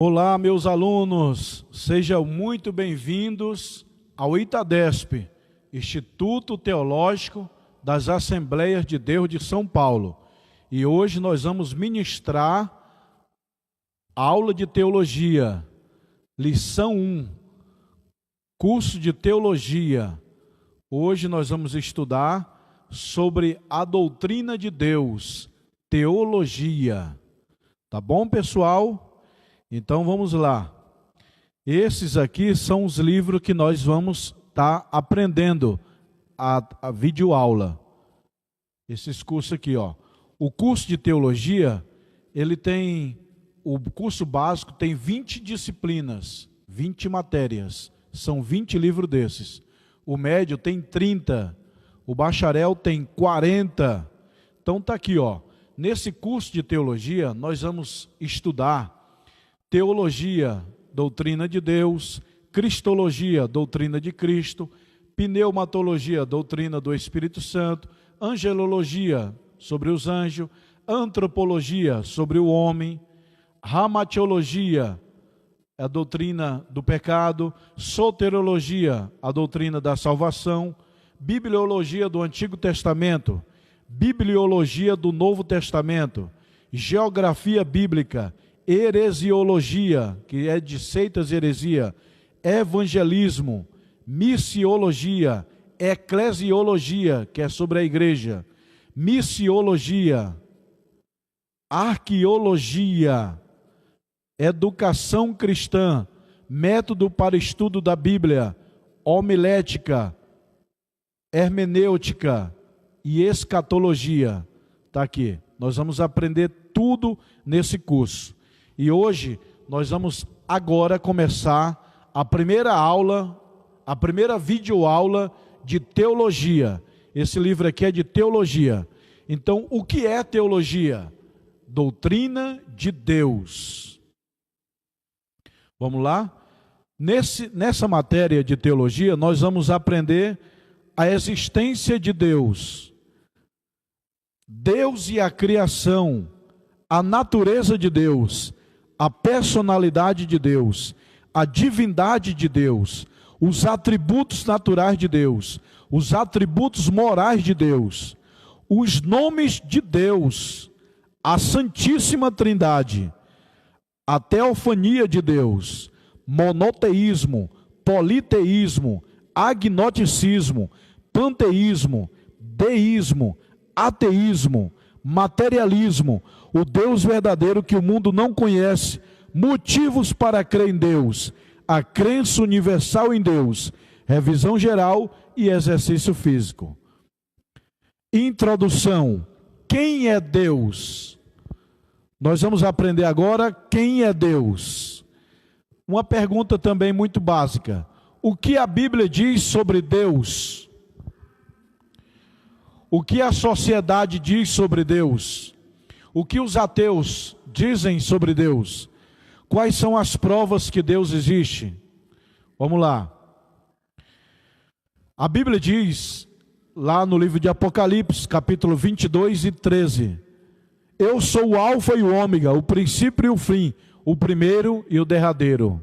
Olá, meus alunos, sejam muito bem-vindos ao ITADESP, Instituto Teológico das Assembleias de Deus de São Paulo. E hoje nós vamos ministrar aula de teologia, lição 1, curso de teologia. Hoje nós vamos estudar sobre a doutrina de Deus, teologia. Tá bom, pessoal? Então vamos lá. Esses aqui são os livros que nós vamos estar aprendendo a videoaula. Esses cursos aqui, ó. O curso de teologia, ele tem, o curso básico tem 20 disciplinas, 20 matérias. São 20 livros desses. O médio tem 30, o bacharel tem 40. Então tá aqui, ó. Nesse curso de teologia, nós vamos estudar teologia, doutrina de Deus, cristologia, doutrina de Cristo, pneumatologia, doutrina do Espírito Santo, angelologia, sobre os anjos, antropologia, sobre o homem, ramatiologia, a doutrina do pecado, soteriologia, a doutrina da salvação, bibliologia do Antigo Testamento, bibliologia do Novo Testamento, geografia bíblica, heresiologia, que é de seitas e heresia, evangelismo, missiologia, eclesiologia, que é sobre a igreja, missiologia, arqueologia, educação cristã, método para estudo da Bíblia, homilética, hermenêutica e escatologia. Está aqui. Nós vamos aprender tudo nesse curso. E hoje nós vamos agora começar a primeira aula, a primeira videoaula de teologia. Esse livro aqui é de teologia. Então, o que é teologia? Doutrina de Deus. Vamos lá? Nessa matéria de teologia, nós vamos aprender a existência de Deus, Deus e a criação, a natureza de Deus, a personalidade de Deus, a divindade de Deus, os atributos naturais de Deus, os atributos morais de Deus, os nomes de Deus, a Santíssima Trindade, a teofania de Deus, monoteísmo, politeísmo, agnosticismo, panteísmo, deísmo, ateísmo, materialismo, o Deus verdadeiro que o mundo não conhece, motivos para crer em Deus, a crença universal em Deus, revisão geral e exercício físico. Introdução. Quem é Deus? Nós vamos aprender agora quem é Deus. Uma pergunta também muito básica. O que a Bíblia diz sobre Deus? O que a sociedade diz sobre Deus? O que os ateus dizem sobre Deus? Quais são as provas que Deus existe? Vamos lá. A Bíblia diz, lá no livro de Apocalipse, capítulo 22 e 13, eu sou o alfa e o ômega, o princípio e o fim, o primeiro e o derradeiro.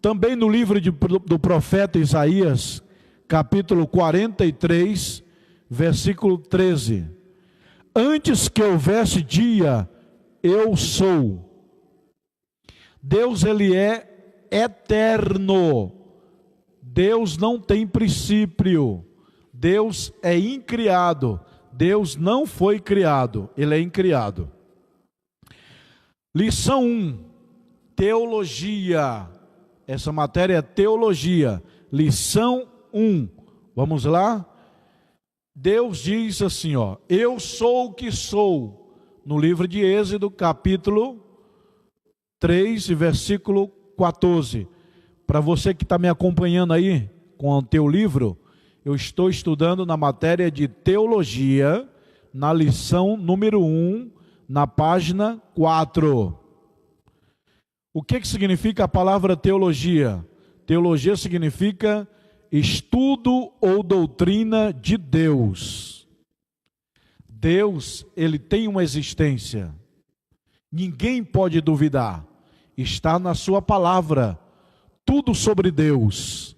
Também no livro do profeta Isaías, capítulo 43, versículo 13, antes que houvesse dia, eu sou. Deus, ele é eterno. Deus não tem princípio. Deus é incriado. Deus não foi criado, ele é incriado. Lição 1, teologia. Essa matéria é teologia. Lição 1. Vamos lá? Deus diz assim, ó, eu sou o que sou, no livro de Êxodo, capítulo 3, versículo 14. Para você que está me acompanhando aí com o teu livro, eu estou estudando na matéria de teologia, na lição número 1, na página 4. O que significa a palavra teologia? Teologia significa estudo ou doutrina de Deus. Deus, ele tem uma existência. Ninguém pode duvidar. está na sua palavra. Tudo sobre Deus.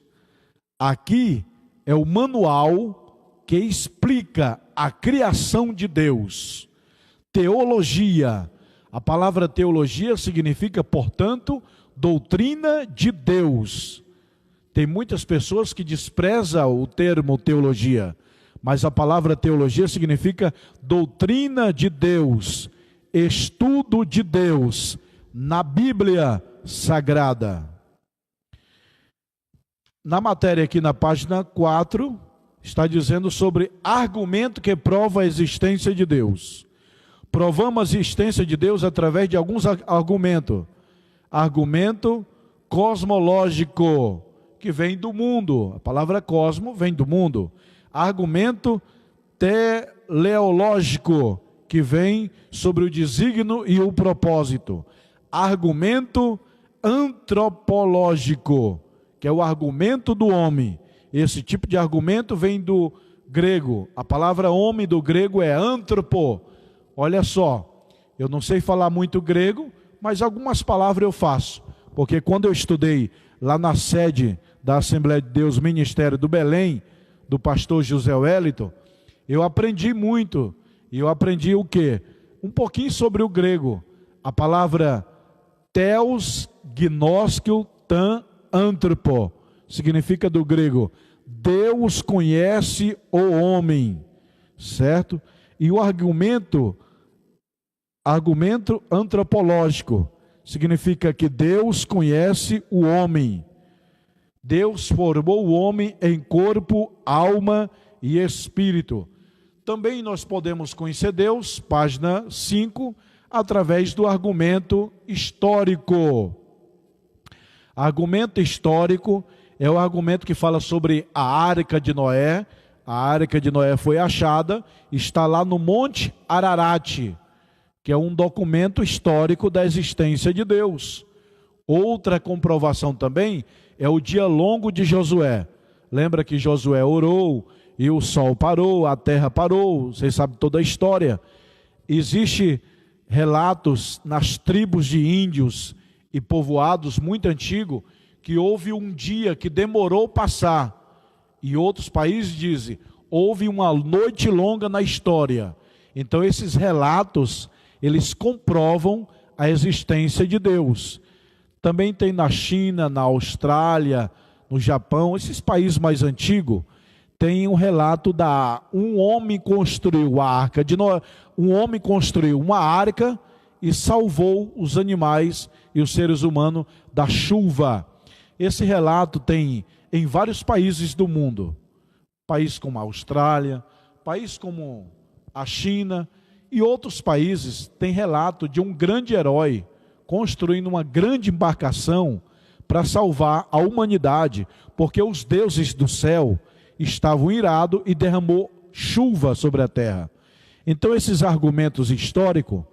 Aqui é o manual que explica a criação de Deus. Teologia. A palavra teologia significa, portanto, doutrina de Deus. Tem muitas pessoas que desprezam o termo teologia, mas a palavra teologia significa doutrina de Deus, estudo de Deus, na Bíblia Sagrada. Na matéria aqui na página 4, está dizendo sobre argumento que prova a existência de Deus. Provamos a existência de Deus através de alguns argumentos. Argumento cosmológico, que vem do mundo. A palavra cosmo vem do mundo. Argumento teleológico, que vem sobre o desígnio e o propósito. Argumento antropológico, que é o argumento do homem. Esse tipo de argumento vem do grego. A palavra homem do grego é antropo. Olha só, eu não sei falar muito grego, mas algumas palavras eu faço. Porque quando eu estudei lá na sede da Assembleia de Deus Ministério do Belém, do pastor José Wellington, eu aprendi muito. E eu aprendi o quê? Um pouquinho sobre o grego. A palavra theos, gnoskio, tan, antropo. Significa do grego, Deus conhece o homem. Certo? E o argumento antropológico significa que Deus conhece o homem. Deus formou o homem em corpo, alma e espírito. Também nós podemos conhecer Deus, página 5, através do argumento histórico. Argumento histórico é o argumento que fala sobre a Arca de Noé. A Arca de Noé foi achada, está lá no Monte Ararat, que é um documento histórico da existência de Deus. Outra comprovação também é o dia longo de Josué. Lembra que Josué orou e o sol parou, a terra parou, vocês sabem toda a história. Existem relatos nas tribos de índios e povoados muito antigos que houve um dia que demorou passar. E outros países dizem, houve uma noite longa na história. Então esses relatos, eles comprovam a existência de Deus. Também tem na China, na Austrália, no Japão, esses países mais antigos, tem um relato um homem construiu a arca de Noé, um homem construiu uma arca e salvou os animais e os seres humanos da chuva. Esse relato tem em vários países do mundo, países como a Austrália, países como a China e outros países têm relato de um grande herói construindo uma grande embarcação para salvar a humanidade, porque os deuses do céu estavam irados e derramou chuva sobre a terra. Então esses argumentos históricos,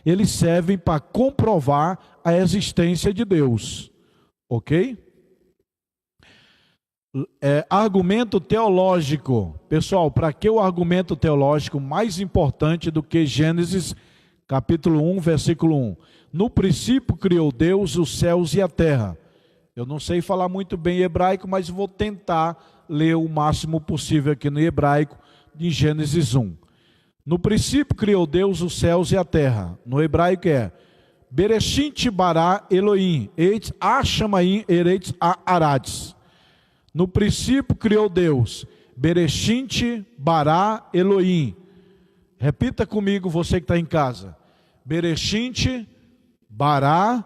eles servem para comprovar a existência de Deus, ok? Argumento teológico. Pessoal, para que o argumento teológico mais importante do que Gênesis capítulo 1, versículo 1? No princípio criou Deus os céus e a terra. Eu não sei falar muito bem hebraico, mas vou tentar ler o máximo possível aqui no hebraico, de Gênesis 1. No princípio criou Deus os céus e a terra. No hebraico é Bereshit bara Elohim, et ha-shamayim eretz ha'aretz. No princípio criou Deus, Bereshit bara Elohim. Repita comigo, você que está em casa. Bereshit bara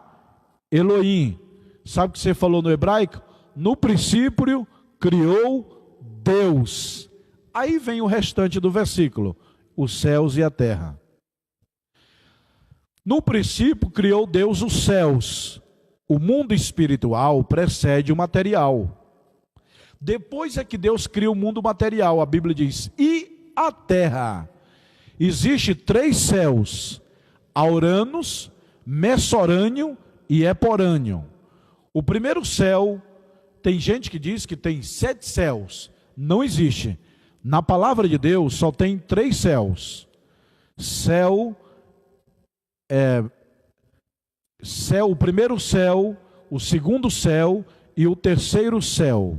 Elohim. Sabe o que você falou no hebraico? No princípio criou Deus. Aí vem o restante do versículo, os céus e a terra. No princípio criou Deus os céus. O mundo espiritual precede o material. Depois é que Deus cria o mundo material. A Bíblia diz, e a terra. Existe 3 céus, Auranos, Messorâneo e Eporâneo. O primeiro céu, tem gente que diz que tem 7 céus. Não existe. Na palavra de Deus só tem 3 céus. céu, o primeiro céu, o segundo céu e o terceiro céu.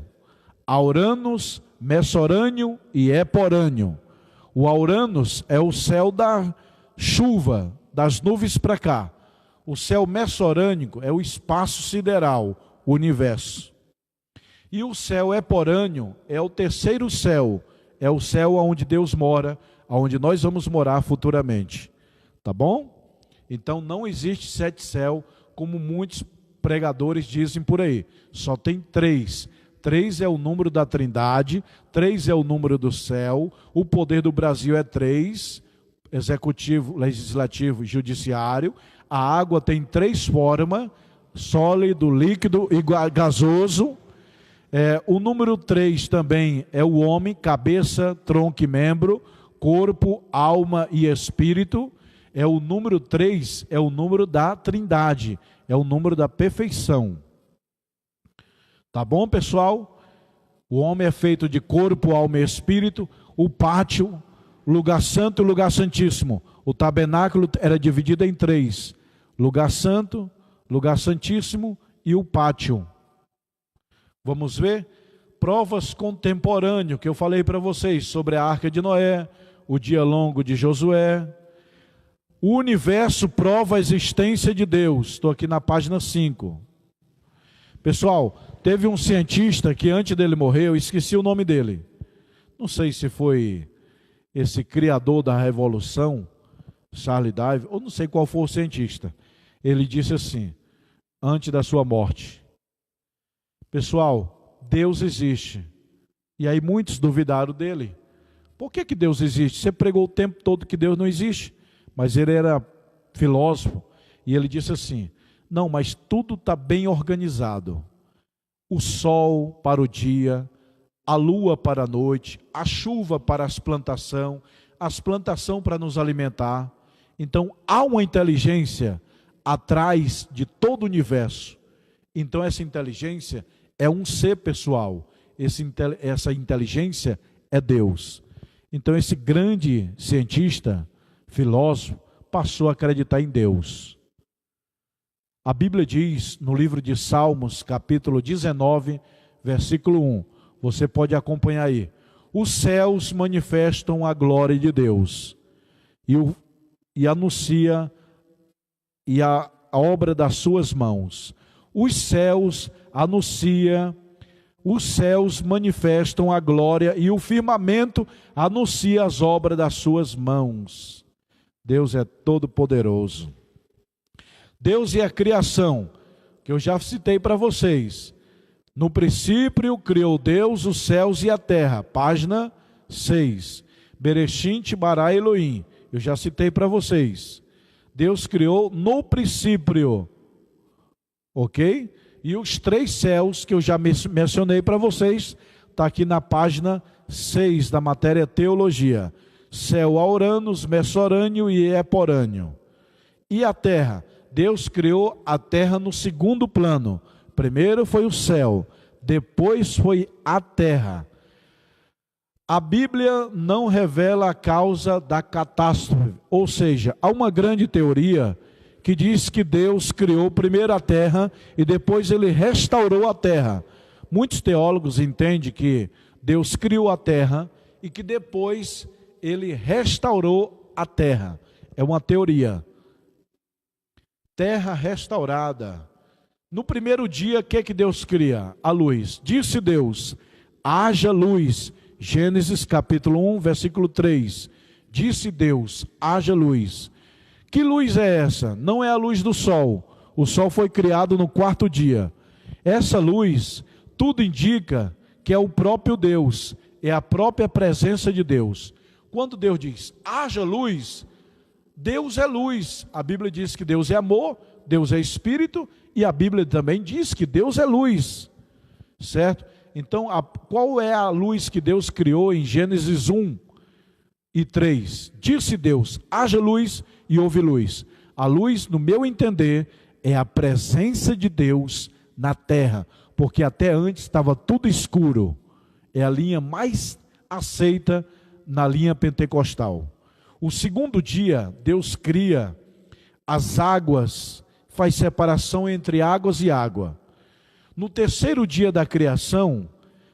Auranos, Messorâneo e Eporâneo. O Auranos é o céu da chuva, das nuvens para cá. O céu messorânico é o espaço sideral, o universo. E o céu eporâneo é o terceiro céu, é o céu onde Deus mora, onde nós vamos morar futuramente. Tá bom? Então não existe 7 céus, como muitos pregadores dizem por aí. Só tem 3. 3 é o número da Trindade, 3 é o número do céu, o poder do Brasil é 3, executivo, legislativo e judiciário. A água tem 3 formas, sólido, líquido e gasoso. O número 3 também é o homem, cabeça, tronco e membro, corpo, alma e espírito. O número 3 é o número da Trindade, é o número da perfeição. Tá bom, pessoal? O homem é feito de corpo, alma e espírito. O pátio, lugar santo e lugar santíssimo. O tabernáculo era dividido em 3. Lugar santo, lugar santíssimo e o pátio. Vamos ver? Provas contemporâneas, que eu falei para vocês, sobre a Arca de Noé, o dia longo de Josué. O universo prova a existência de Deus. Estou aqui na página 5. Pessoal, teve um cientista que antes dele morrer, eu esqueci o nome dele. Não sei se foi esse criador da revolução, Charles Darwin, ou não sei qual foi o cientista. Ele disse assim, antes da sua morte: pessoal, Deus existe. E aí muitos duvidaram dele. Por que Deus existe? Você pregou o tempo todo que Deus não existe. Mas ele era filósofo. E ele disse assim, não, mas tudo está bem organizado. O sol para o dia, a lua para a noite, a chuva para as plantações para nos alimentar. Então há uma inteligência atrás de todo o universo. Então essa inteligência é um ser pessoal. Essa inteligência é Deus. Então esse grande cientista, filósofo, passou a acreditar em Deus. A Bíblia diz no livro de Salmos, capítulo 19, versículo 1. Você pode acompanhar aí. Os céus manifestam a glória de Deus e anuncia a obra das suas mãos. Os céus manifestam a glória e o firmamento anuncia as obras das suas mãos. Deus é todo poderoso. Deus e a criação, que eu já citei para vocês. No princípio criou Deus os céus e a terra. Página 6. Bereshit bara Elohim. Eu já citei para vocês. Deus criou no princípio. Ok? E os 3 céus que eu já mencionei para vocês, está aqui na página 6 da matéria Teologia. Céu Auranos, Messorâneo e Eporâneo. E a terra? Deus criou a terra no segundo plano. Primeiro foi o céu, depois foi a terra. A Bíblia não revela a causa da catástrofe, ou seja, há uma grande teoria que diz que Deus criou primeiro a terra e depois ele restaurou a terra. Muitos teólogos entendem que Deus criou a terra e que depois ele restaurou a terra. É uma teoria. Terra restaurada. No primeiro dia, o que Deus cria? A luz. Disse Deus, haja luz. Gênesis capítulo 1, versículo 3. Disse Deus, haja luz. Que luz é essa? Não é a luz do sol. O sol foi criado no 4º dia. Essa luz, tudo indica que é o próprio Deus. É a própria presença de Deus. Quando Deus diz, haja luz, Deus é luz. A Bíblia diz que Deus é amor, Deus é espírito, e a Bíblia também diz que Deus é luz. Certo? Então, qual é a luz que Deus criou em Gênesis 1 e 3? Disse Deus, haja luz e houve luz. A luz, no meu entender, é a presença de Deus na terra, porque até antes estava tudo escuro. É a linha mais aceita na linha pentecostal. O segundo dia, Deus cria as águas faz separação entre águas e água. No terceiro dia da criação,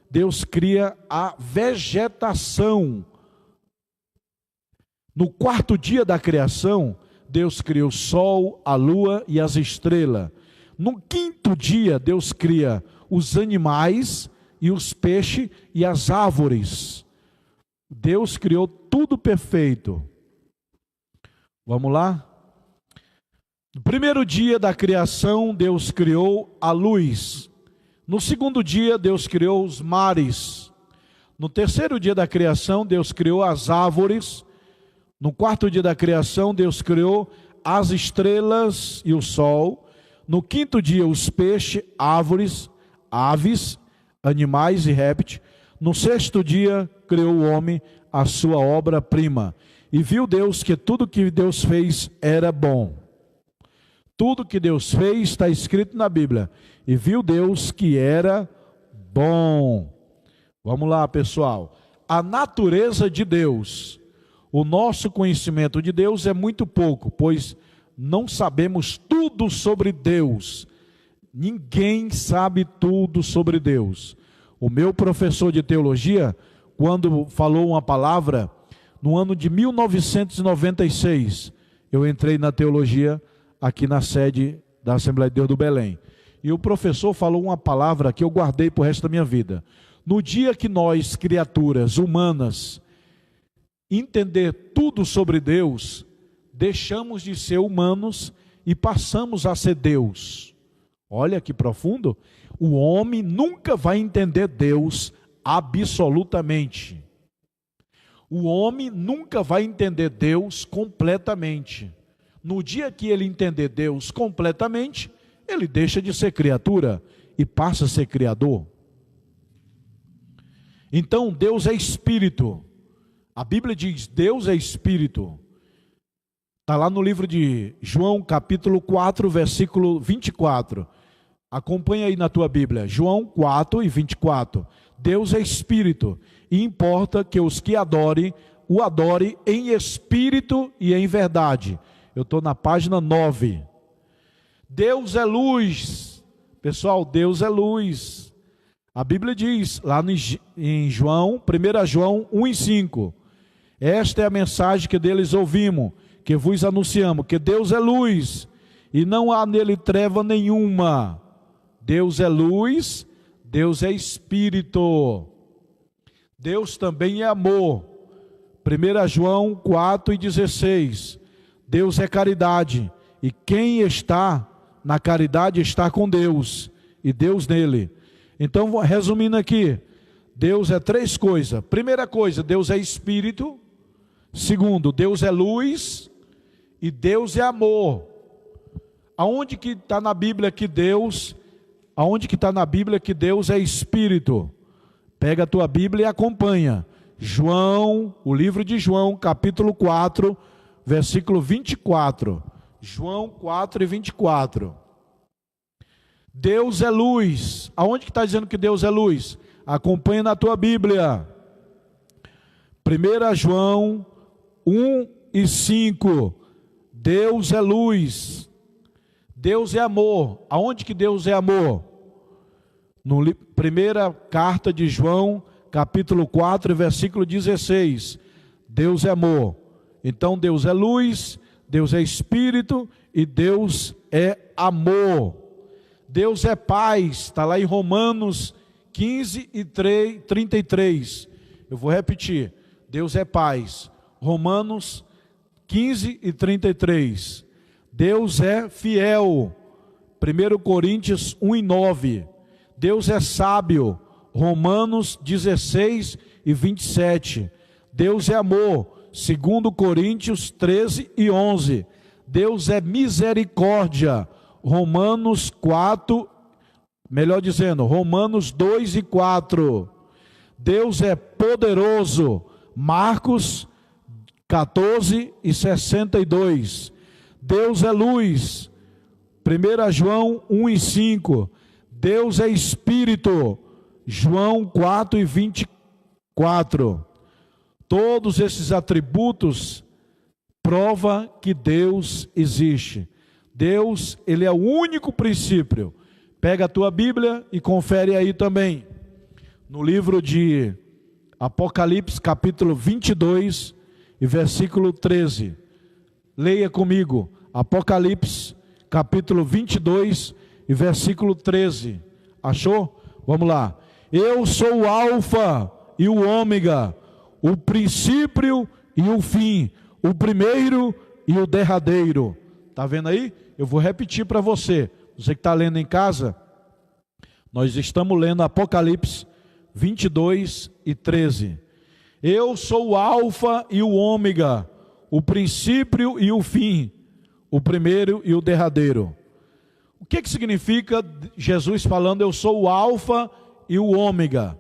Deus cria a vegetação. No quarto dia da criação, Deus cria o sol, a lua e as estrelas. No quinto dia, Deus cria os animais e os peixes e as árvores. Deus criou tudo perfeito. Vamos lá? No primeiro dia da criação, Deus criou a luz. No segundo dia, Deus criou os mares. No terceiro dia da criação, Deus criou as árvores. No quarto dia da criação, Deus criou as estrelas e o sol. No quinto dia, os peixes, árvores, aves, animais e répteis. No sexto dia, criou o homem, a sua obra-prima. E viu Deus que tudo que Deus fez era bom. Tudo que Deus fez está escrito na Bíblia. E viu Deus que era bom. Vamos lá, pessoal. A natureza de Deus. O nosso conhecimento de Deus é muito pouco, pois não sabemos tudo sobre Deus. Ninguém sabe tudo sobre Deus. O meu professor de teologia, quando falou uma palavra, no ano de 1996, eu entrei na teologia aqui na sede da Assembleia de Deus do Belém. E o professor falou uma palavra que eu guardei para o resto da minha vida. No dia que nós, criaturas humanas, entender tudo sobre Deus, deixamos de ser humanos e passamos a ser Deus. Olha que profundo. O homem nunca vai entender Deus absolutamente. O homem nunca vai entender Deus completamente. No dia que ele entender Deus completamente, ele deixa de ser criatura e passa a ser criador. Então, Deus é espírito. A Bíblia diz, Deus é espírito. Está lá no livro de João, capítulo 4, versículo 24. Acompanha aí na tua Bíblia, João 4 e 24. Deus é espírito, e importa que os que adorem, o adorem em espírito e em verdade. Eu estou na página 9. Deus é luz. Pessoal, Deus é luz. A Bíblia diz, lá em João, 1 João 1 e 5. Esta é a mensagem que deles ouvimos, que vos anunciamos, que Deus é luz, e não há nele treva nenhuma. Deus é luz, Deus é espírito. Deus também é amor. 1 João 4 e 16. Deus é caridade, e quem está na caridade está com Deus, e Deus nele. Então, resumindo aqui, Deus é três coisas. Primeira coisa, Deus é espírito. Segundo, Deus é luz, e Deus é amor. Aonde que está na Bíblia que Deus é espírito? Pega a tua Bíblia e acompanha. João, o livro de João, capítulo 4, versículo 24. João 4 e 24. Deus é luz. Aonde que está dizendo que Deus é luz? Acompanha na tua Bíblia. 1 João 1 e 5. Deus é luz. Deus é amor. Aonde que Deus é amor? Primeira carta de João, capítulo 4, versículo 16. Deus é amor. Então Deus é luz, Deus é espírito e Deus é amor. Deus é paz, está lá em Romanos 15 e 33. Eu vou repetir. Deus é paz. Romanos 15 e 33. Deus é fiel. 1 Coríntios 1 e 9. Deus é sábio. Romanos 16 e 27. Deus é amor. 2 Coríntios 13 e 11. Deus é misericórdia. Romanos 4, Romanos 2 e 4. Deus é poderoso. Marcos 14 e 62. Deus é luz. 1 João 1 e 5. Deus é espírito. João 4 e 24. Todos esses atributos provam que Deus existe. Deus, Ele é o único princípio. Pega a tua Bíblia e confere aí também. No livro de Apocalipse, capítulo 22 e versículo 13. Leia comigo. Apocalipse, capítulo 22 e versículo 13. Achou? Vamos lá. Eu sou o Alfa e o Ômega, o princípio e o fim, o primeiro e o derradeiro. Está vendo aí? Eu vou repetir para você. Você que está lendo em casa, nós estamos lendo Apocalipse 22 e 13. Eu sou o Alfa e o Ômega, o princípio e o fim, o primeiro e o derradeiro. O que significa Jesus falando eu sou o Alfa e o Ômega?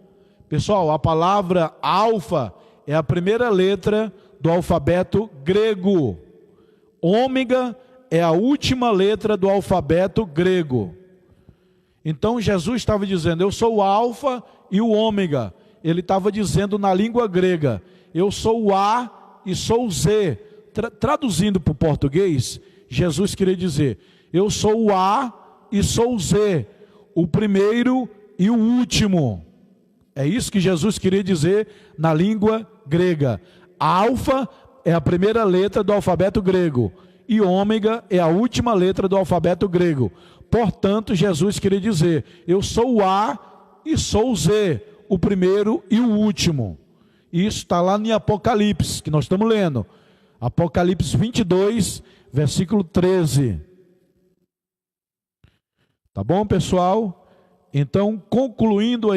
Pessoal, a palavra Alfa é a primeira letra do alfabeto grego. Ômega é a última letra do alfabeto grego. Então Jesus estava dizendo, eu sou o Alfa e o Ômega. Ele estava dizendo na língua grega, eu sou o A e sou o Z. Traduzindo para o português, Jesus queria dizer, eu sou o A e sou o Z, o primeiro e o último. É isso que Jesus queria dizer na língua grega. Alfa é a primeira letra do alfabeto grego e Ômega é a última letra do alfabeto grego. Portanto, Jesus queria dizer, eu sou o A e sou o Z, o primeiro e o último. Isso está lá em Apocalipse, que nós estamos lendo. Apocalipse 22, versículo 13. Tá bom, pessoal? Então, concluindo,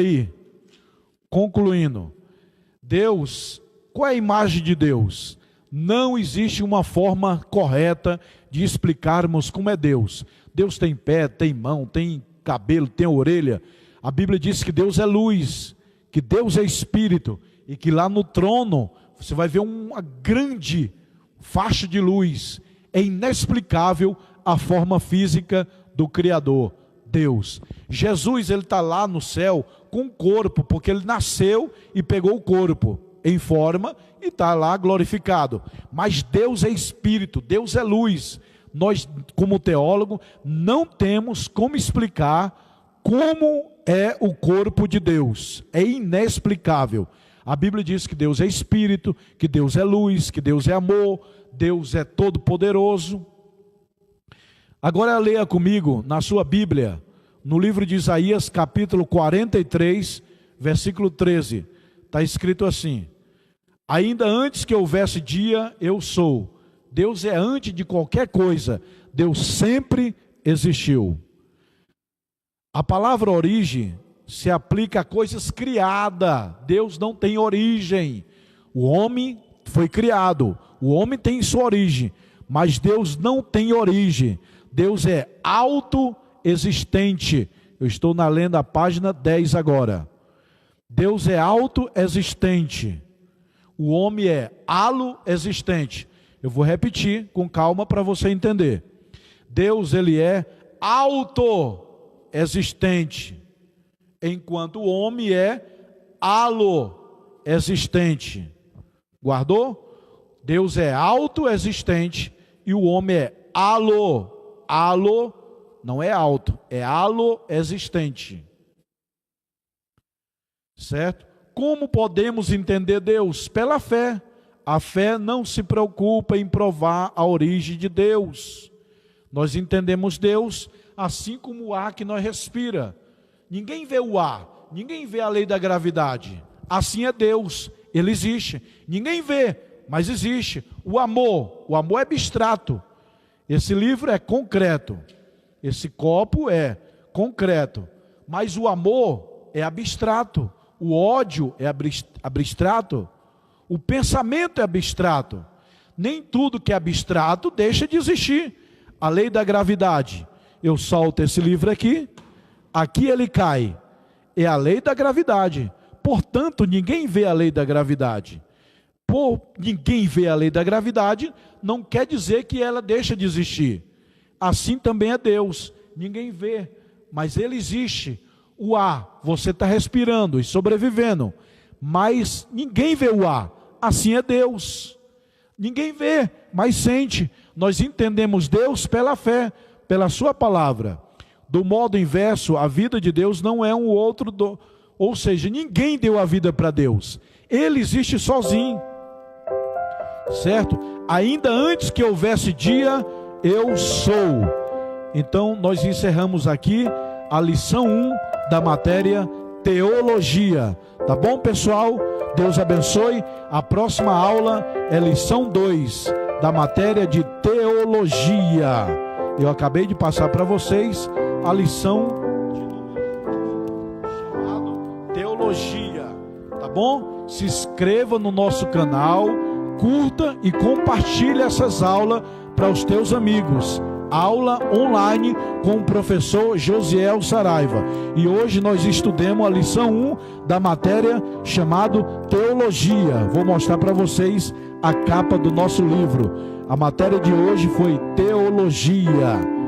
Deus, qual é a imagem de Deus? Não existe uma forma correta de explicarmos como é Deus. Deus tem pé, tem mão, tem cabelo, tem orelha. A Bíblia diz que Deus é luz, que Deus é espírito, e que lá no trono você vai ver uma grande faixa de luz. É inexplicável a forma física do Criador, Deus. Jesus, ele está lá no céu com o corpo, porque ele nasceu e pegou o corpo em forma e está lá glorificado. Mas Deus é espírito, Deus é luz. Nós, como teólogo, não temos como explicar como é o corpo de Deus. É inexplicável. A Bíblia diz que Deus é espírito, que Deus é luz, que Deus é amor, Deus é todo poderoso. Agora leia comigo na sua Bíblia, no livro de Isaías, capítulo 43, versículo 13. Está escrito assim: ainda antes que houvesse dia, eu sou. Deus é antes de qualquer coisa. Deus sempre existiu. A palavra origem se aplica a coisas criadas. Deus não tem origem. O homem foi criado. O homem tem sua origem. Mas Deus não tem origem. Deus é autoexistente. Eu estou lendo a página 10 agora. Deus é autoexistente. O homem é aloexistente. Eu vou repetir com calma para você entender. Deus, ele é autoexistente, enquanto o homem é aloexistente. Guardou? Deus é autoexistente e o homem é alo. Alo não é alto, é aloexistente. Certo? Como podemos entender Deus? Pela fé. A fé não se preocupa em provar a origem de Deus. Nós entendemos Deus assim como o ar que nós respira. Ninguém vê o ar, ninguém vê a lei da gravidade. Assim é Deus, ele existe. Ninguém vê, mas existe. O amor é abstrato. Esse livro é concreto. Esse copo é concreto. Mas o amor é abstrato. O ódio é abstrato. O pensamento é abstrato. Nem tudo que é abstrato deixa de existir. A lei da gravidade. Eu solto esse livro aqui ele cai. É a lei da gravidade. Portanto, ninguém vê a lei da gravidade. Por ninguém vê a lei da gravidade, não quer dizer que ela deixa de existir. Assim também é Deus. Ninguém vê, mas ele existe. O ar, você está respirando e sobrevivendo, mas ninguém vê o ar. Assim é Deus. Ninguém vê, mas sente. Nós entendemos Deus pela fé, pela sua palavra. Do modo inverso, a vida de Deus não é um outro, ou seja, ninguém deu a vida para Deus. Ele existe sozinho, certo? Ainda antes que houvesse dia, eu sou. Então, nós encerramos aqui a lição 1 da matéria Teologia. Tá bom, pessoal? Deus abençoe. A próxima aula é lição 2 da matéria de Teologia. Eu acabei de passar para vocês a lição chamada Teologia. Tá bom? Se inscreva no nosso canal, curta e compartilhe essas aulas para os teus amigos. Aula online com o professor Josiel Saraiva. E hoje nós estudamos a lição 1 da matéria chamada Teologia. Vou mostrar para vocês a capa do nosso livro. A matéria de hoje foi Teologia.